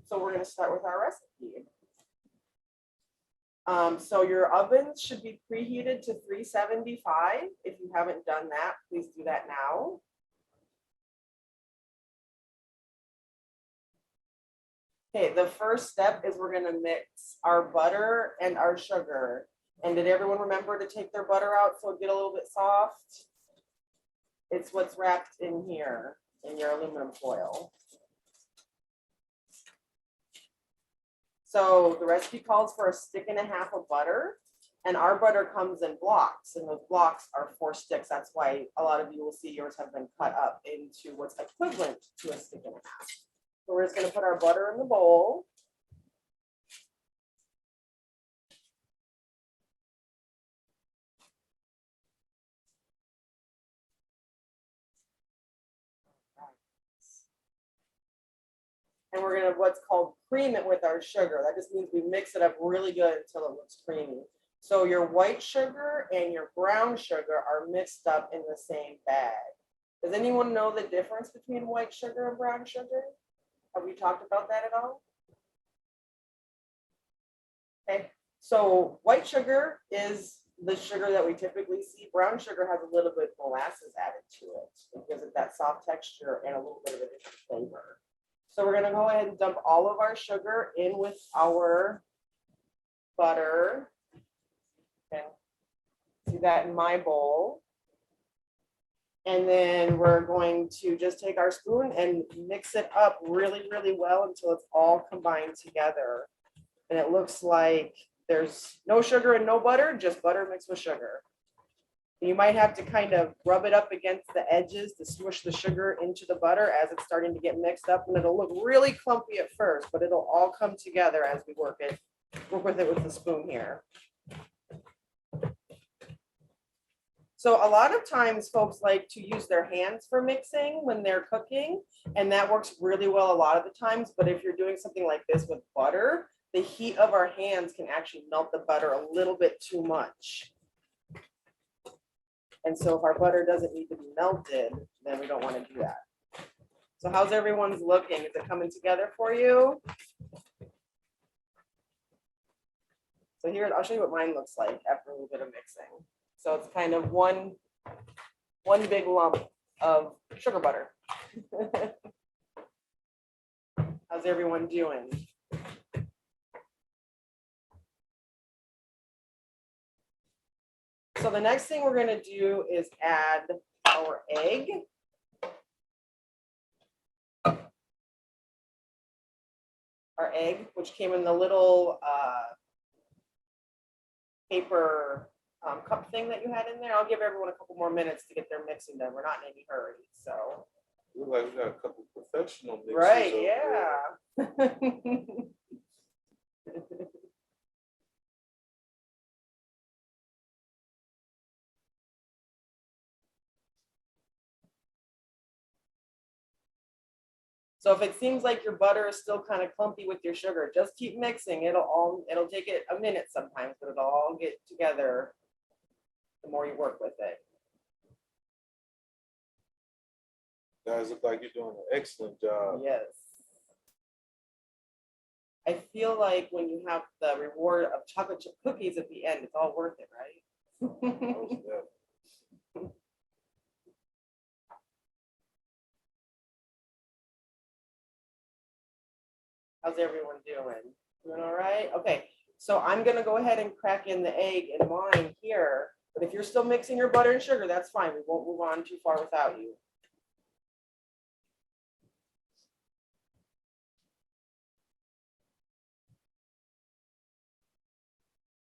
So we're going to start with our recipe. So your ovens should be preheated to 375. If you haven't done that, please do that now. Okay, the first step is we're going to mix our butter and our sugar. And did everyone remember to take their butter out so it get a little bit soft? It's what's wrapped in here in your aluminum foil. So the recipe calls for 1.5 sticks of butter, and our butter comes in blocks, and those blocks are 4 sticks. That's why a lot of you will see yours have been cut up into what's equivalent to 1.5 sticks. So we're just going to put our butter in the bowl. And we're going to what's called cream it with our sugar. That just means we mix it up really good until it looks creamy. So your white sugar and your brown sugar are mixed up in the same bag. Does anyone know the difference between white sugar and brown sugar? Have we talked about that at all? Okay, so white sugar is the sugar that we typically see. Brown sugar has a little bit of molasses added to it. It gives it that soft texture and a little bit of a different flavor. So we're gonna go ahead and dump all of our sugar in with our butter. Okay. See that in my bowl. And then we're going to just take our spoon and mix it up really, really well until it's all combined together. And it looks like there's no sugar and no butter, just butter mixed with sugar. You might have to kind of rub it up against the edges to smush the sugar into the butter as it's starting to get mixed up, and it'll look really clumpy at first, but it'll all come together as we work with it with the spoon here. So a lot of times folks like to use their hands for mixing when they're cooking, and that works really well a lot of the times. But if you're doing something like this with butter, the heat of our hands can actually melt the butter a little bit too much. And so if our butter doesn't need to be melted, then we don't want to do that. So how's everyone's looking? Is it coming together for you? So here, I'll show you what mine looks like after a little bit of mixing. So it's kind of one big lump of sugar butter. How's everyone doing? So the next thing we're going to do is add our egg. Our egg, which came in the little paper cup thing that you had in there. I'll give everyone a couple more minutes to get their mixing done. We're not in any hurry, so. Look like we got a couple professional mixers. Right, yeah. So if it seems like your butter is still kind of clumpy with your sugar, just keep mixing. It'll take it a minute sometimes, but it'll all get together the more you work with it. Guys look like you're doing an excellent job. Yes. I feel like when you have the reward of chocolate chip cookies at the end, it's all worth it, right? How's everyone doing? Doing all right? Okay, so I'm gonna go ahead and crack in the egg in mine here, but if you're still mixing your butter and sugar, that's fine. We won't move on too far without you.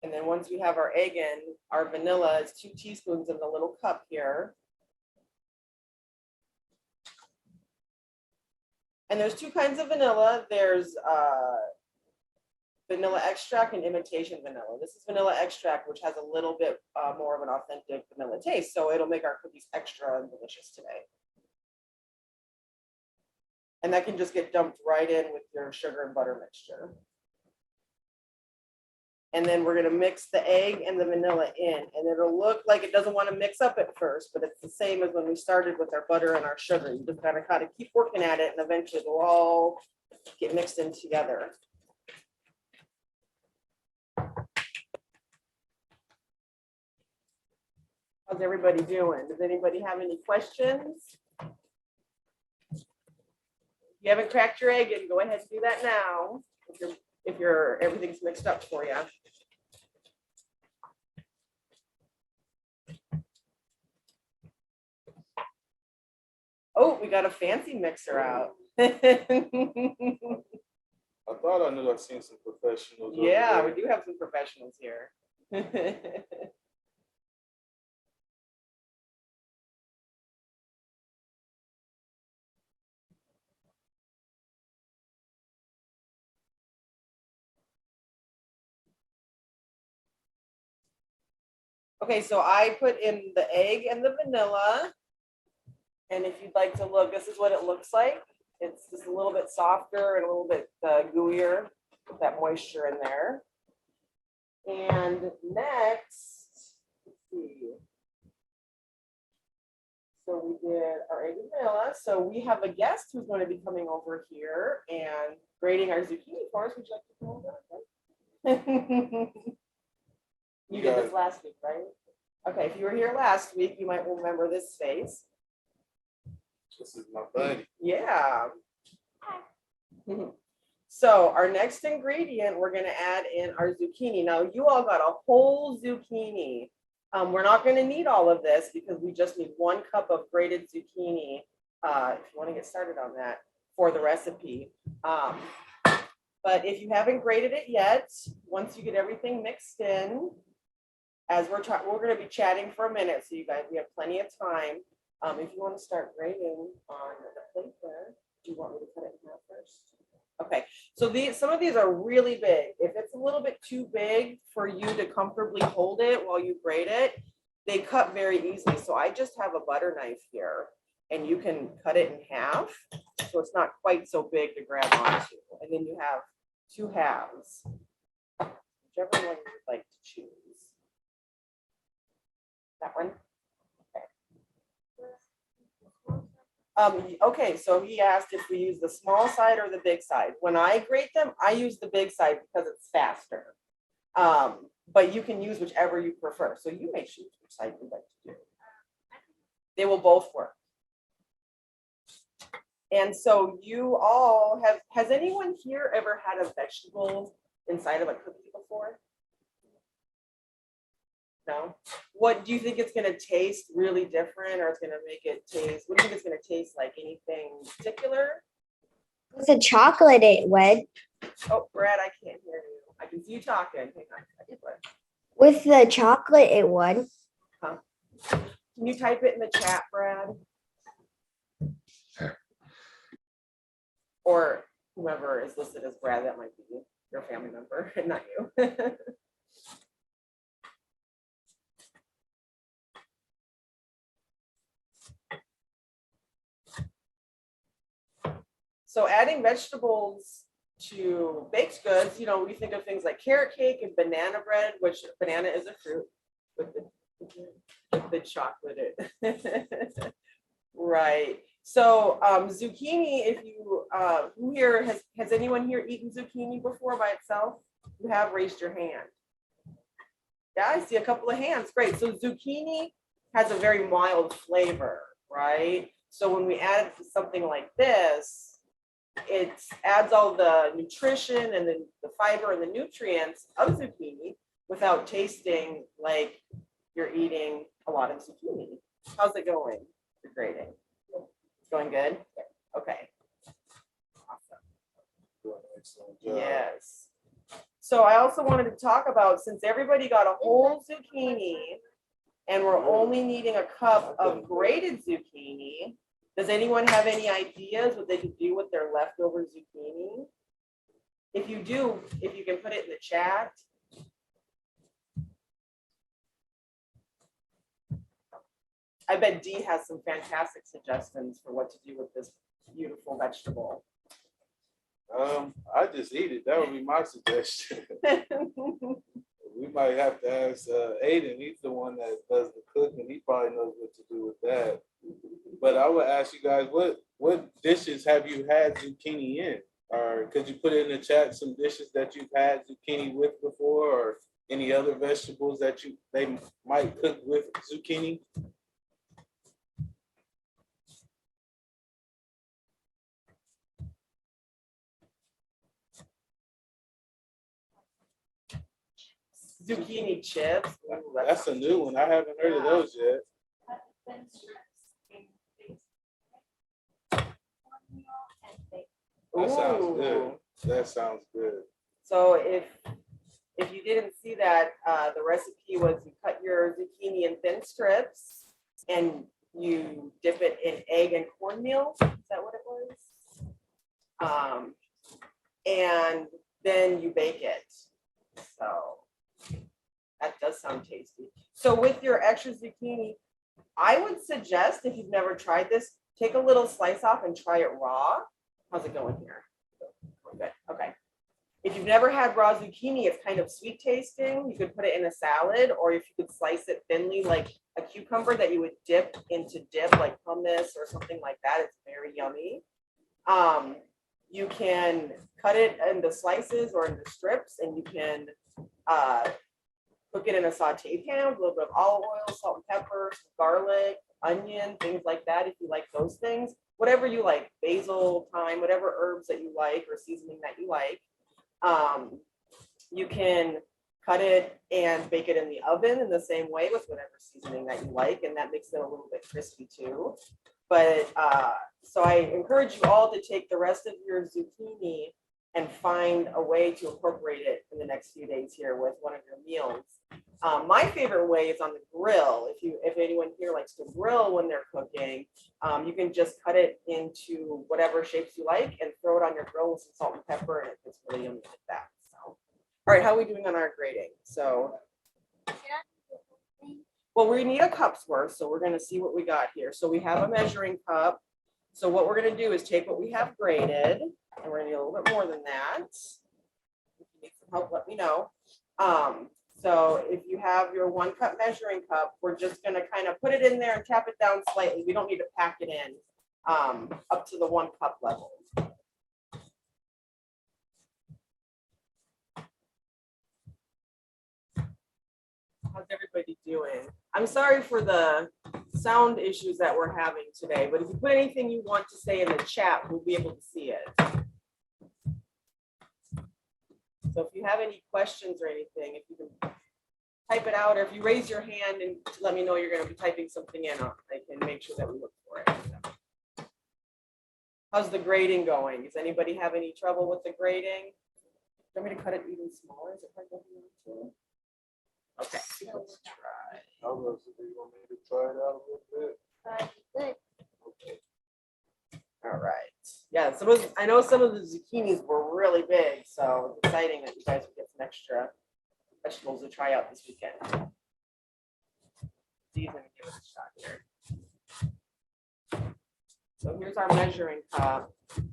And then once we have our egg in, our vanilla is 2 teaspoons in the little cup here. And there's 2 kinds of vanilla. There's vanilla extract and imitation vanilla. This is vanilla extract, which has a little bit more of an authentic vanilla taste. So it'll make our cookies extra delicious today. And that can just get dumped right in with your sugar and butter mixture. And then we're gonna mix the egg and the vanilla in, and it'll look like it doesn't want to mix up at first, but it's the same as when we started with our butter and our sugar. You just gotta kind of keep working at it, and eventually it'll all get mixed in together. How's everybody doing? Does anybody have any questions? If you haven't cracked your egg, and go ahead and do that now. If you're everything's mixed up for you. Oh, we got a fancy mixer out. I thought I knew I'd seen some professionals. over Yeah, there. we do have some professionals here. Okay, so I put in the egg and the vanilla. And if you'd like to look, this is what it looks like. It's just a little bit softer and a little bit gooier with that moisture in there. And next, let's see. So we did our egg and vanilla. So we have a guest who's going to be coming over here and grating our zucchini for us. Would you like to come over? You did this last week, right? Okay, if you were here last week, you might remember this face. This is my buddy. Yeah. So our next ingredient, we're going to add in our zucchini. Now you all got a whole zucchini. We're not going to need all of this because we just need 1 cup of grated zucchini. If you want to get started on that for the recipe. But if you haven't grated it yet, once you get everything mixed in, as we're going to be chatting for a minute, so you guys, we have plenty of time. If you want to start grating on the plate there, do you want me to cut it in half first? Okay, so some of these are really big. If it's a little bit too big for you to comfortably hold it while you grate it, they cut very easily. So I just have a butter knife here, and you can cut it in half, so it's not quite so big to grab onto. And then you have 2 halves, whichever one you'd like to choose. That one. Okay, so he asked if we use the small side or the big side. When I grate them, I use the big side because it's faster. But you can use whichever you prefer. So you may choose which side you'd like to do. They will both work. And so you all has anyone here ever had a vegetable inside of a cookie before? No? What do you think it's going to taste really different, or it's going to make it taste, what do you think it's going to taste like? Anything particular? With the chocolate, it would. Oh, Brad, I can't hear you. I can see you talking. Hang on a second, but- With the chocolate, it would. Huh? Can you type it in the chat, Brad? Or whoever is listed as Brad, that might be your family member, not you. So adding vegetables to baked goods, you know, we think of things like carrot cake and banana bread, which banana is a fruit with the chocolate. Right. So zucchini, if you who here has anyone here eaten zucchini before by itself? You have raised your hand. Yeah, I see a couple of hands. Great. So zucchini has a very mild flavor, right? So when we add it to something like this, it adds all the nutrition and the fiber and the nutrients of zucchini without tasting like you're eating a lot of zucchini. How's it going? You're grading. It's going good? Okay. Awesome. Doing an excellent job. Yes. So I also wanted to talk about, since everybody got a whole zucchini and we're only needing a cup of grated zucchini, does anyone have any ideas what they could do with their leftover zucchini? If you do, if you can put it in the chat. I bet Dee has some fantastic suggestions for what to do with this beautiful vegetable. I just eat it. That would be my suggestion. We might have to ask Aiden. He's the one that does the cooking. He probably knows what to do with that. But I would ask you guys, what dishes have you had zucchini in? Or could you put in the chat some dishes that you've had zucchini with before, or any other vegetables that they might cook with zucchini? Zucchini chips. Ooh, That's a new one. I haven't heard of those yet. That sounds good. Ooh. That sounds good. So if you didn't see that, the recipe was you cut your zucchini in thin strips and you dip it in egg and cornmeal. Is that what it was? And then you bake it. So that does sound tasty. So with your extra zucchini, I would suggest, if you've never tried this, take a little slice off and try it raw. How's it going here? Good. Okay. If you've never had raw zucchini, it's kind of sweet tasting. You could put it in a salad, or if you could slice it thinly like a cucumber that you would dip into dip like hummus or something like that. It's very yummy. You can cut it into slices or into strips, and you can cook it in a saute pan with a little bit of olive oil, salt and pepper, some garlic, onion, things like that. If you like those things, whatever you like, basil, thyme, whatever herbs that you like or seasoning that you like. You can cut it and bake it in the oven in the same way with whatever seasoning that you like, and that makes it a little bit crispy too. But so I encourage you all to take the rest of your zucchini and find a way to incorporate it in the next few days here with one of your meals. My favorite way is on the grill. If anyone here likes to grill when they're cooking, you can just cut it into whatever shapes you like and throw it on your grill with some salt and pepper, and it's really yummy like that. So, all right, how are we doing on our grading? So, well, we need a cup's worth, so we're going to see what we got here. So we have a measuring cup. So what we're going to do is take what we have graded, and we're going to need a little bit more than that. If you need some help, let me know. So if you have your 1 cup measuring cup, we're just going to kind of put it in there and tap it down slightly. We don't need to pack it in up to the 1 cup level. How's everybody doing? I'm sorry for the sound issues that we're having today, but if you put anything you want to say in the chat, we'll be able to see it. So if you have any questions or anything, if you can type it out, or if you raise your hand and let me know you're going to be typing something in, I can make sure that we look for it. How's the grading going? Does anybody have any trouble with the grading? Do you want me to cut it even smaller? Is it hard to do? Okay, let's try. I was gonna say, you want me to try it out a little bit? Good. All right. Yeah, I know some of the zucchinis were really big, so it's exciting that you guys will get some extra vegetables to try out this weekend. These, let me give it a shot here. So here's our measuring cup. And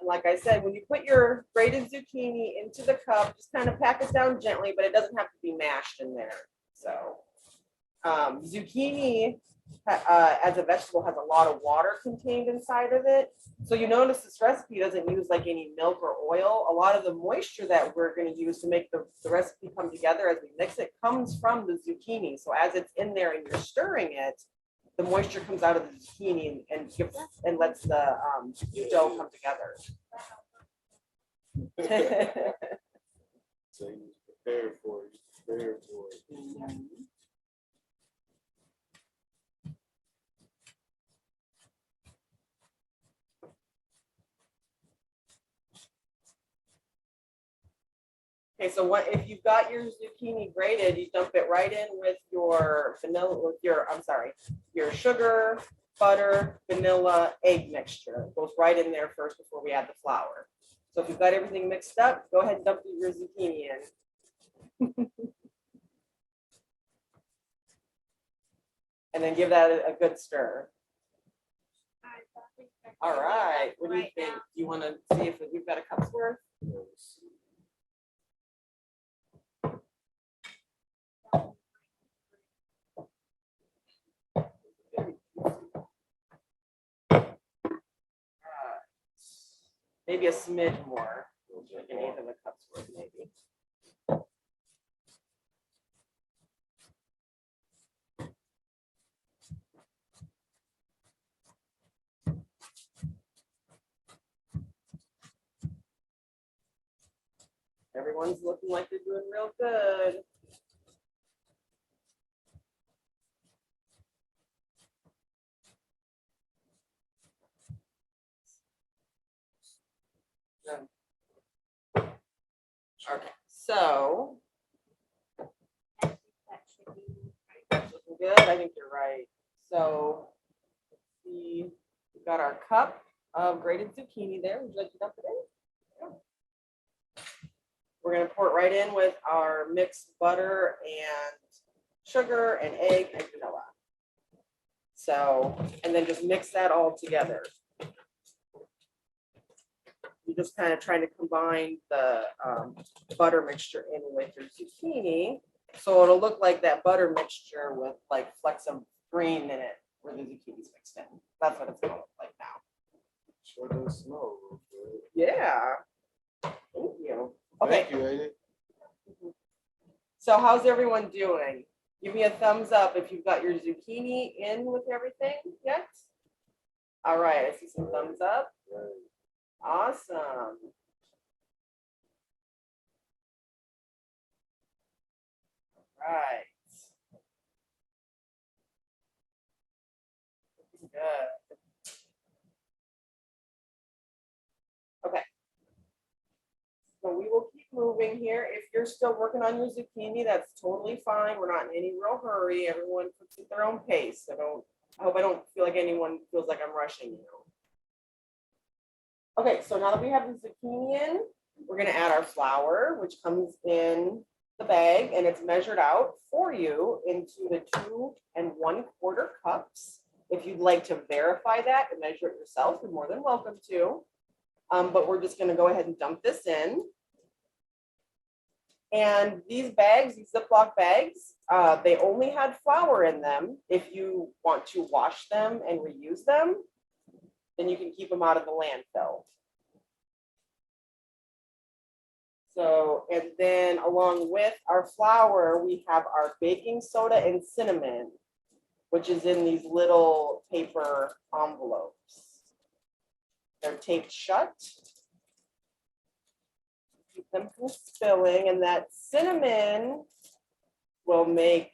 like I said, when you put your grated zucchini into the cup, just kind of pack it down gently, but it doesn't have to be mashed in there. So zucchini as a vegetable has a lot of water contained inside of it. So you notice this recipe doesn't use like any milk or oil. A lot of the moisture that we're going to use to make the recipe come together as we mix it comes from the zucchini. So as it's in there and you're stirring it, the moisture comes out of the zucchini and lets the dough come together. So you prepare for it. Prepare for it. Mm-hmm. Okay, so what if you've got your zucchini grated, you dump it right in with your your sugar, butter, vanilla, egg mixture. It goes right in there first before we add the flour. So if you've got everything mixed up, go ahead and dump your zucchini in. And then give that a good stir. All right, what do you think? Do you want to see if we've got a cup's worth? Maybe a smidge more, like an eighth of a cup's worth, maybe. Everyone's looking like they're doing real good. Okay, so. That's looking good. I think you're right. So we've got our cup of grated zucchini there. Would you like to dump it in? Yeah. We're going to pour it right in with our mixed butter and sugar and egg and vanilla. So, and then just mix that all together. You're just kind of trying to combine the butter mixture in with your zucchini. So it'll look like that butter mixture with like flecks of green in it where the zucchini's mixed in. That's what it's going to look like now. Sure does smell real good. Yeah. Thank you. Okay. Thank you, Aiden. So how's everyone doing? Give me a thumbs up if you've got your zucchini in with everything yet. All right, I see some thumbs up. Awesome. Right. Good. Okay. So we will keep moving here. If you're still working on your zucchini, that's totally fine. We're not in any real hurry. Everyone puts at their own pace. I hope I don't feel like anyone feels like I'm rushing you. Okay, so now that we have the zucchini in, we're gonna add our flour, which comes in the bag and it's measured out for you into the 2 1/4 cups. If you'd like to verify that and measure it yourself, you're more than welcome to. But we're just gonna go ahead and dump this in. And these bags, these Ziploc bags, they only had flour in them. If you want to wash them and reuse them, then you can keep them out of the landfill. So, and then along with our flour, we have our baking soda and cinnamon, which is in these little paper envelopes. They're taped shut. Keep them from spilling, and that cinnamon will make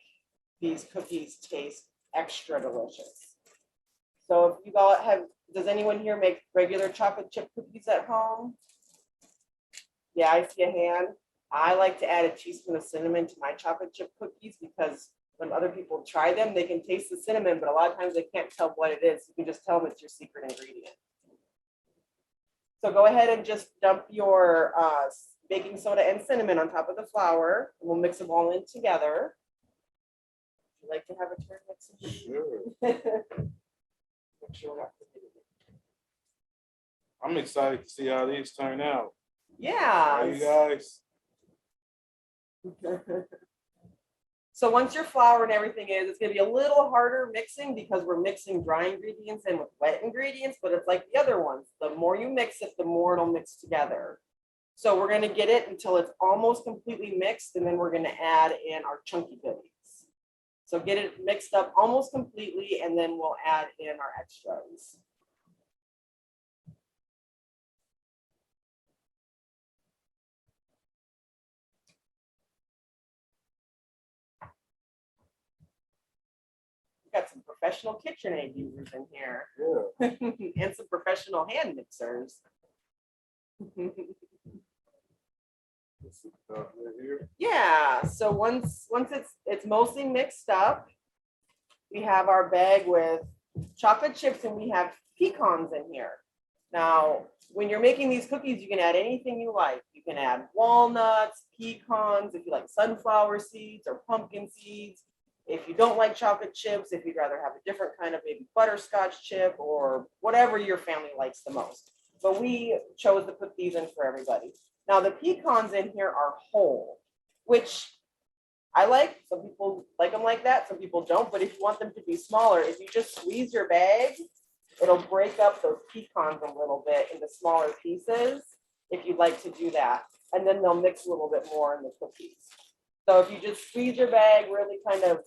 these cookies taste extra delicious. So if you all have, does anyone here make regular chocolate chip cookies at home? Yeah, I see a hand. I like to add a teaspoon of cinnamon to my chocolate chip cookies because when other people try them, they can taste the cinnamon, but a lot of times they can't tell what it is. You can just tell them it's your secret ingredient. So go ahead and just dump your baking soda and cinnamon on top of the flour. And we'll mix them all in together. Would you like to have a turn mixing? Sure. Make sure we're not forgetting it. I'm excited to see how these turn out. Yeah. Are you guys? So once your flour and everything is, it's going to be a little harder mixing because we're mixing dry ingredients in with wet ingredients, but it's like the other ones. The more you mix it, the more it'll mix together. So we're going to get it until it's almost completely mixed, and then we're going to add in our chunky goodies. So get it mixed up almost completely, and then we'll add in our extras. Got some professional KitchenAid users in here. Yeah. And some professional hand mixers. Yeah, so once it's mostly mixed up, we have our bag with chocolate chips and we have pecans in here. Now, when you're making these cookies, you can add anything you like. You can add walnuts, pecans, if you like sunflower seeds or pumpkin seeds. If you don't like chocolate chips, if you'd rather have a different kind of maybe butterscotch chip or whatever your family likes the most. But we chose to put these in for everybody. Now the pecans in here are whole, which I like. Some people like them like that, some people don't. But if you want them to be smaller, if you just squeeze your bag it'll break up those pecans a little bit into smaller pieces if you'd like to do that. And then they'll mix a little bit more in the cookies. So if you just squeeze your bag really kind of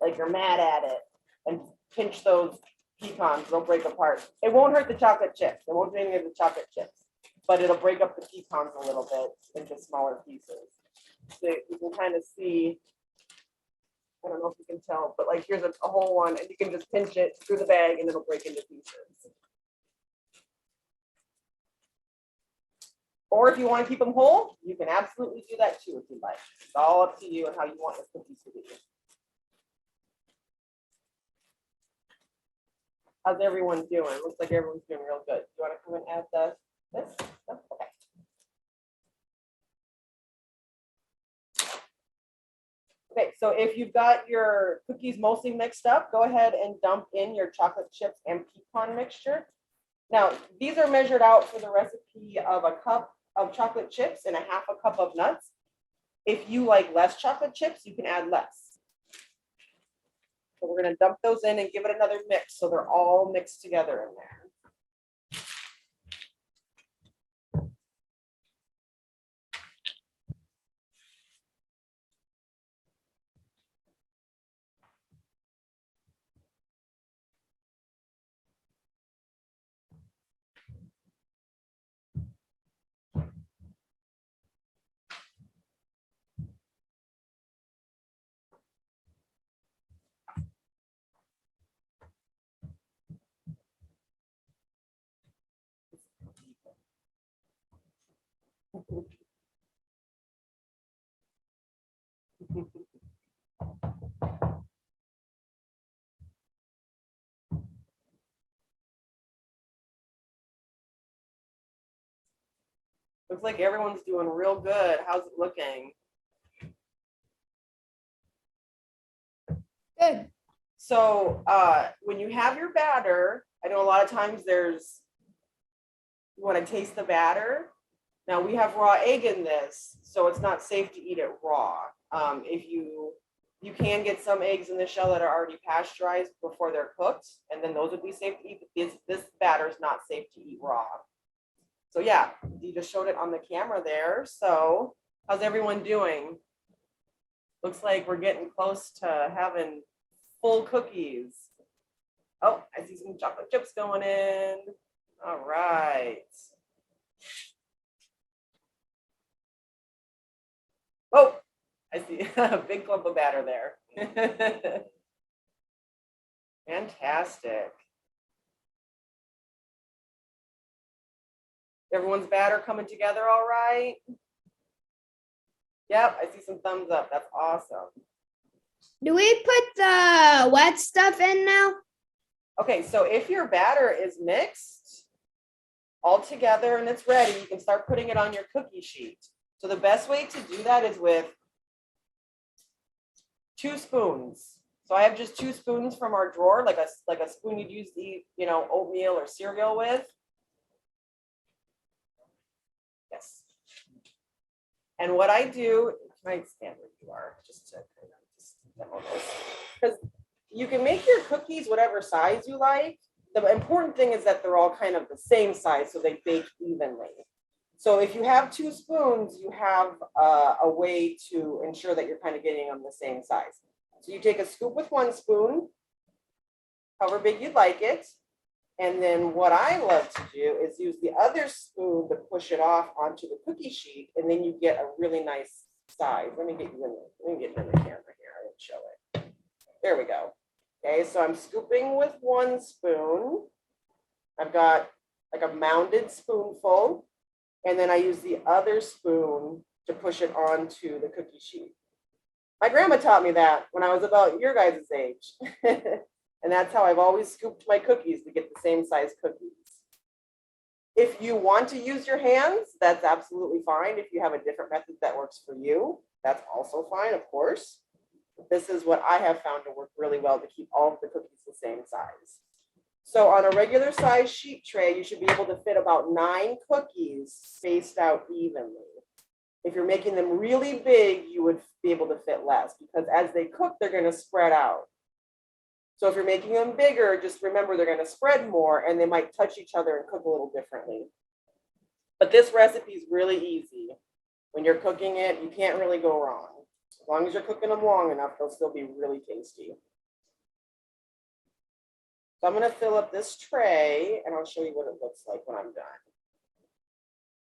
like you're mad at it and pinch those pecans, they'll break apart. It won't hurt the chocolate chips. It won't do any of the chocolate chips, but it'll break up the pecans a little bit into smaller pieces. So you can kind of see, I don't know if you can tell, but like here's a whole one and you can just pinch it through the bag and it'll break into pieces. Or if you want to keep them whole, you can absolutely do that too if you like. It's all up to you and how you want your cookies to be. How's everyone doing? Looks like everyone's doing real good. You want to come and add this? No? Okay. Okay, so if you've got your cookies mostly mixed up, go ahead and dump in your chocolate chips and pecan mixture. Now, these are measured out for the recipe of a cup of chocolate chips and a half a cup of nuts. If you like less chocolate chips, you can add less. So we're going to dump those in and give it another mix so they're all mixed together in there. Looks like everyone's doing real good. How's it looking? Good. So when you have your batter, I know a lot of times you want to taste the batter. Now we have raw egg in this, so it's not safe to eat it raw. If you can get some eggs in the shell that are already pasteurized before they're cooked, and then those would be safe to eat. This batter is not safe to eat raw. So yeah, you just showed it on the camera there. So how's everyone doing? Looks like we're getting close to having full cookies. Oh, I see some chocolate chips going in. All right. Oh, I see a big clump of batter there. Fantastic. Everyone's batter coming together all right? Yep, I see some thumbs up. That's awesome. Do we put the wet stuff in now? Okay, so if your batter is mixed all together and it's ready, you can start putting it on your cookie sheet. So the best way to do that is with 2 spoons. So I have just 2 spoons from our drawer, like a spoon you'd use to eat, oatmeal or cereal with. Yes. And what I do, can I stand where you are just to kind of just demo this? Because you can make your cookies whatever size you like. The important thing is that they're all kind of the same size so they bake evenly. So if you have 2 spoons, you have a way to ensure that you're kind of getting them the same size. So you take a scoop with 1 spoon, however big you'd like it. And then what I love to do is use the other spoon to push it off onto the cookie sheet, and then you get a really nice size. Let me get you in the camera here. I didn't show it. There we go. Okay, so I'm scooping with 1 spoon. I've got like a mounded spoonful, and then I use the other spoon to push it onto the cookie sheet. My grandma taught me that when I was about your guys' age. And that's how I've always scooped my cookies to get the same size cookies. If you want to use your hands, that's absolutely fine. If you have a different method that works for you, that's also fine, of course. But this is what I have found to work really well to keep all of the cookies the same size. So on a regular size sheet tray, you should be able to fit about 9 cookies spaced out evenly. If you're making them really big, you would be able to fit less because as they cook, they're going to spread out. So if you're making them bigger, just remember they're going to spread more and they might touch each other and cook a little differently. But this recipe is really easy. When you're cooking it, you can't really go wrong. As long as you're cooking them long enough, they'll still be really tasty. So I'm going to fill up this tray and I'll show you what it looks like when I'm done.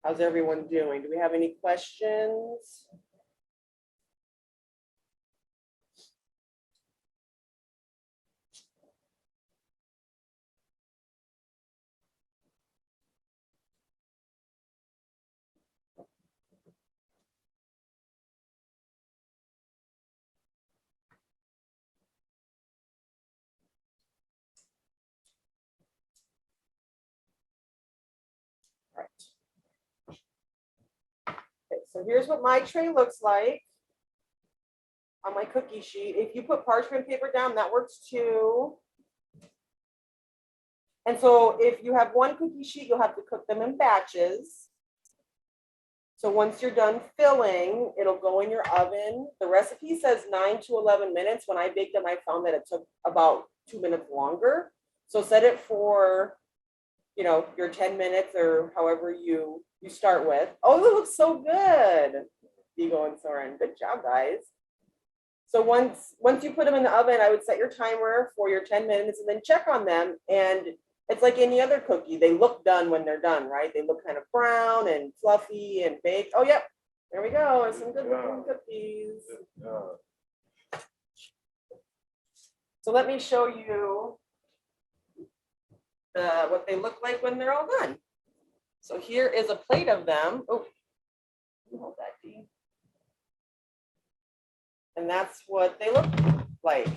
How's everyone doing? Do we have any questions? All right. Okay, so here's what my tray looks like on my cookie sheet. If you put parchment paper down, that works too. And so if you have one cookie sheet, you'll have to cook them in batches. So once you're done filling, it'll go in your oven. The recipe says 9 to 11 minutes. When I baked them, I found that it took about 2 minutes longer. So set it for, you know, your 10 minutes or however you start with. Oh, it looks so good. Vigo and Soren, good job, guys. So once you put them in the oven, I would set your timer for your 10 minutes and then check on them. And it's like any other cookie. They look done when they're done, right? They look kind of brown and fluffy and baked. Oh, yep. There we go. There's some good looking cookies. So let me show you what they look like when they're all done. So here is a plate of them. Oh, hold that, Dee. And that's what they look like.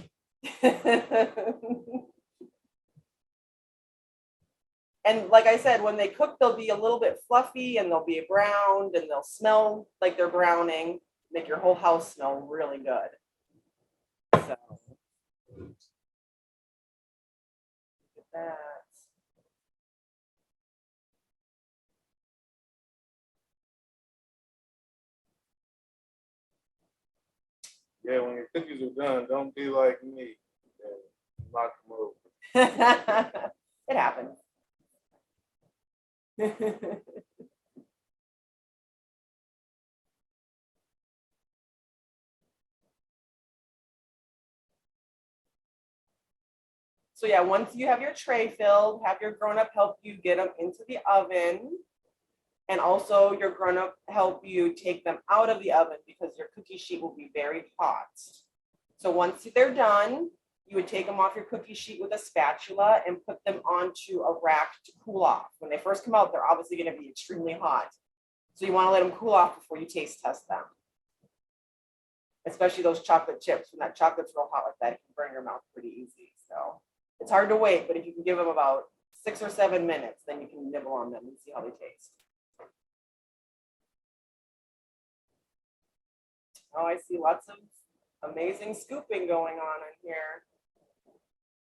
And like I said, when they cook, they'll be a little bit fluffy and they'll be browned and they'll smell like they're browning, make your whole house smell really good. So, look at that. Yeah, when your cookies are done, don't be like me. Knock them over. It happens. So yeah, once you have your tray filled, have your grown-up help you get them into the oven. And also your grown-up help you take them out of the oven because your cookie sheet will be very hot. So once they're done, you would take them off your cookie sheet with a spatula and put them onto a rack to cool off. When they first come out, they're obviously going to be extremely hot. So you want to let them cool off before you taste test them. Especially those chocolate chips. When that chocolate's real hot like that, it can burn your mouth pretty easy. So it's hard to wait, but if you can give them about 6 or 7 minutes, then you can nibble on them and see how they taste. Oh, I see lots of amazing scooping going on in here.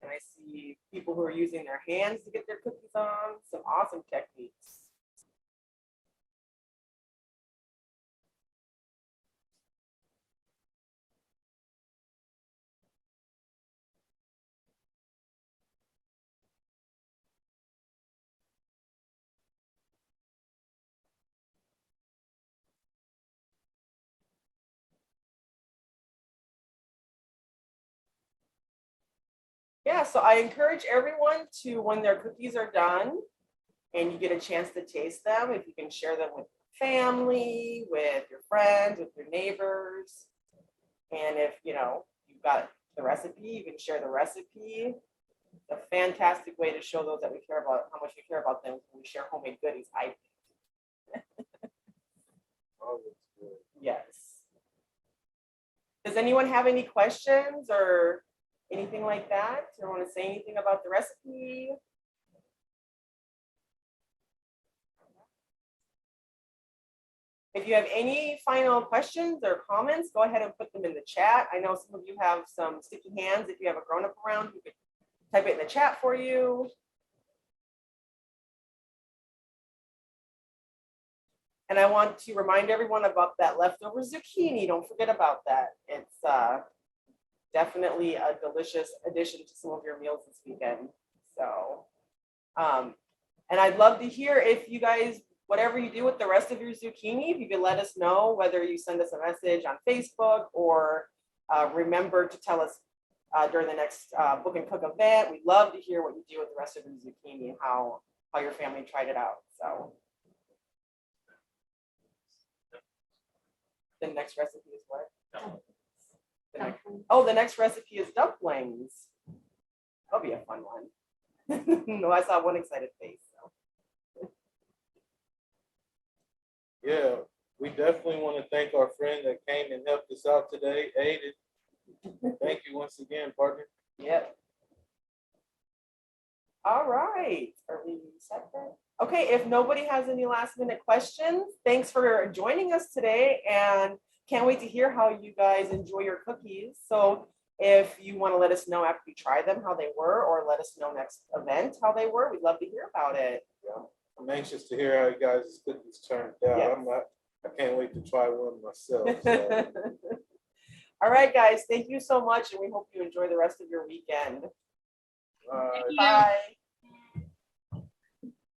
And I see people who are using their hands to get their cookies on. Some awesome techniques. Yeah, so I encourage everyone to, when their cookies are done and you get a chance to taste them, if you can share them with family, with your friends, with your neighbors. And if, you know, you've got the recipe, you can share the recipe. It's a fantastic way to show those that we care about, how much we care about them when we share homemade goodies, I think. Oh, that's good. Yes. Does anyone have any questions or anything like that? Or want to say anything about the recipe? If you have any final questions or comments, go ahead and put them in the chat. I know some of you have some sticky hands. If you have a grown-up around, who could type it in the chat for you. And I want to remind everyone about that leftover zucchini. Don't forget about that. It's definitely a delicious addition to some of your meals this weekend. So, and I'd love to hear if you guys, whatever you do with the rest of your zucchini, if you could let us know, whether you send us a message on Facebook or remember to tell us during the next Book and Cook event. We'd love to hear what you do with the rest of your zucchini and how your family tried it out. So the next recipe is what? The next recipe is dumplings. That'll be a fun one. No, I saw one excited face. So. Yeah, we definitely want to thank our friend that came and helped us out today, Aiden. Thank you once again, partner. Yep. All right. Are we set then? Okay, if nobody has any last minute questions, thanks for joining us today and can't wait to hear how you guys enjoy your cookies. So if you want to let us know after you try them how they were, or let us know next event how they were, we'd love to hear about it. Yeah, I'm anxious to hear how you guys' cookies turned out. Yes. I can't wait to try one myself. So. All right, guys, thank you so much, and we hope you enjoy the rest of your weekend. Bye. Bye.